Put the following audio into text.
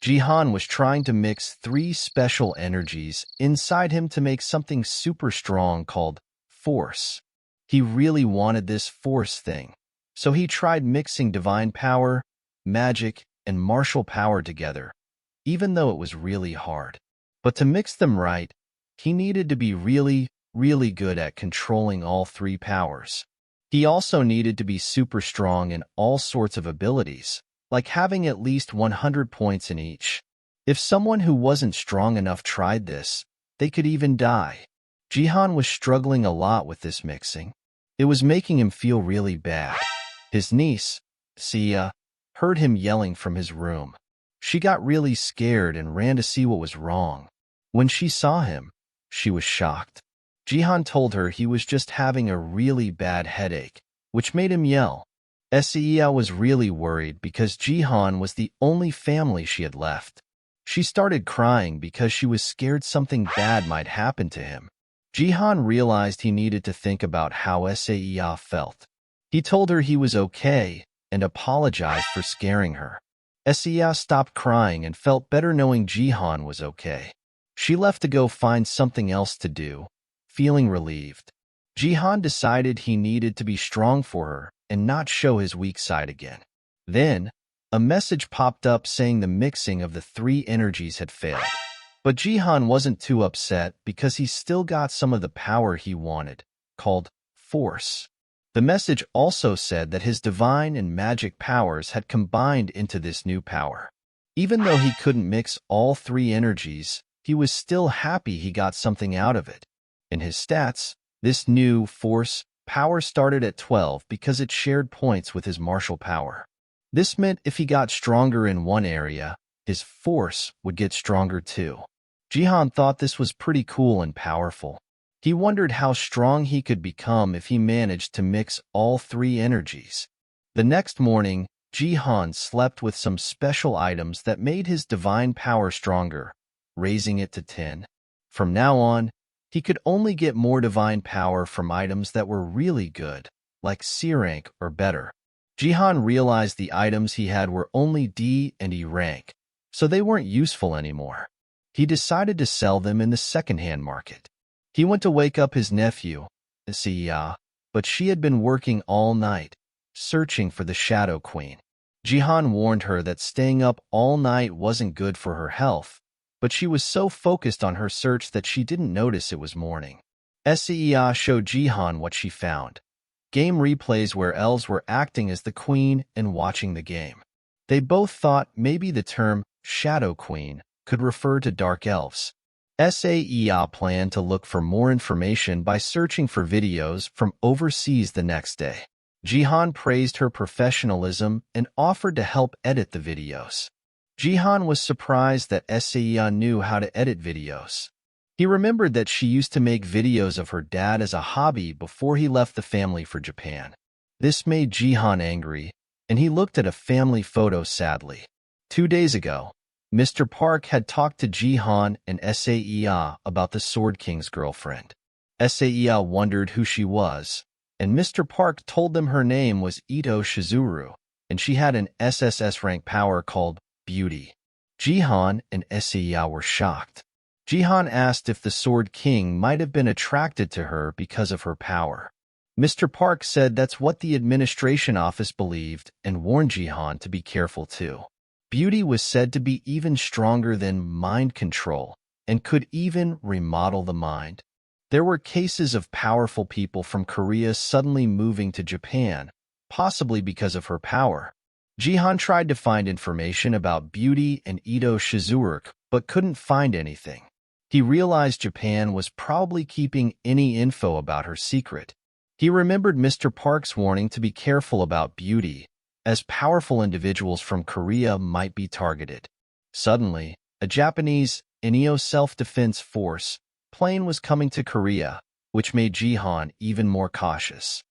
JiHan was trying to mix three special energies inside him to make something super strong called force. He really wanted this force thing, so he tried mixing divine power, magic, and martial power together, even though it was really hard. But to mix them right, he needed to be really, really good at controlling all three powers. He also needed to be super strong in all sorts of abilities, like having at least 100 points in each. If someone who wasn't strong enough tried this, they could even die. JiHan was struggling a lot with this mixing. It was making him feel really bad. His niece, Sia, heard him yelling from his room. She got really scared and ran to see what was wrong. When she saw him, she was shocked. JiHan told her he was just having a really bad headache, which made him yell. Sia was really worried because JiHan was the only family she had left. She started crying because she was scared something bad might happen to him. JiHan realized he needed to think about how Sia felt. He told her he was okay and apologized for scaring her. Sia stopped crying and felt better knowing JiHan was okay. She left to go find something else to do, feeling relieved. JiHan decided he needed to be strong for her and not show his weak side again. Then, a message popped up saying the mixing of the three energies had failed. But JiHan wasn't too upset because he still got some of the power he wanted, called force. The message also said that his divine and magic powers had combined into this new power. Even though he couldn't mix all three energies, he was still happy he got something out of it. In his stats, this new force power started at 12 because it shared points with his martial power. This meant if he got stronger in one area, his force would get stronger too. JiHan thought this was pretty cool and powerful. He wondered how strong he could become if he managed to mix all three energies. The next morning, JiHan slept with some special items that made his divine power stronger, raising it to 10. From now on, he could only get more divine power from items that were really good, like C rank or better. JiHan realized the items he had were only D and E rank, so they weren't useful anymore. He decided to sell them in the second-hand market. He went to wake up his nephew, Sia, but she had been working all night, searching for the Shadow Queen. JiHan warned her that staying up all night wasn't good for her health, but she was so focused on her search that she didn't notice it was morning. Sia showed JiHan what she found. Game replays where elves were acting as the queen and watching the game. They both thought maybe the term Shadow Queen could refer to dark elves. Sia planned to look for more information by searching for videos from overseas the next day. JiHan praised her professionalism and offered to help edit the videos. JiHan was surprised that Sia knew how to edit videos. He remembered that she used to make videos of her dad as a hobby before he left the family for Japan. This made JiHan angry, and he looked at a family photo sadly. 2 days ago, Mr. Park had talked to JiHan and Sia about the Sword King's girlfriend. Sia wondered who she was, and Mr. Park told them her name was Ito Shizuru, and she had an SSS rank power called Beauty. JiHan and Sia were shocked. JiHan asked if the Sword King might have been attracted to her because of her power. Mr. Park said that's what the administration office believed and warned JiHan to be careful too. Beauty was said to be even stronger than mind control and could even remodel the mind. There were cases of powerful people from Korea suddenly moving to Japan, possibly because of her power. JiHan tried to find information about Beauty and Ito Shizuru, but couldn't find anything. He realized Japan was probably keeping any info about her secret. He remembered Mr. Park's warning to be careful about Beauty, as powerful individuals from Korea might be targeted. Suddenly, a Japanese NEO self-defense force plane was coming to Korea, which made JiHan even more cautious.